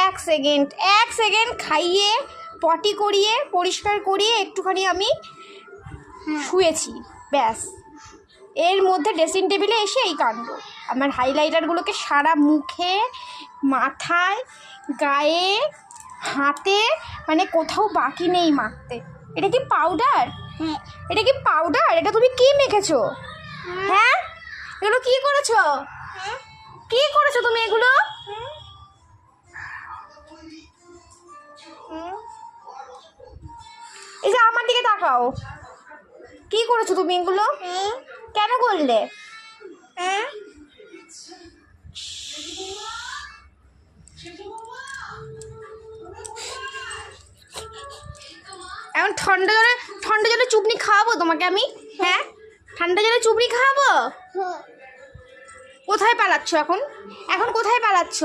এক সেকেন্ড খাইয়ে পটি করিয়ে পরিষ্কার করিয়ে একটুখানি আমি শুয়েছি, ব্যাস। এর মধ্যে ড্রেসিং টেবিলে এসে এই কাণ্ড। আমার হাইলাইটারগুলোকে সারা মুখে, মাথায়, গায়ে, হাতে, মানে কোথাও বাকি নেই মাখতে। এটা কি পাউডার? হ্যাঁ। এটা কি পাউডার? এটা তুমি কি মেখেছো? হ্যাঁ, এগুলো কি করেছো? কি করেছো তুমি এগুলো? এই যে আমার দিকে তাকাও, কি করেছো তুমি এগুলো? কেন করলে? এখন ঠান্ডা জলে চুবনি খাওয়াবো তোমাকে আমি? হ্যাঁ, ঠান্ডা জলে চুবনি খাওয়াবো? কোথায় পালাচ্ছ এখন? এখন কোথায় পালাচ্ছ?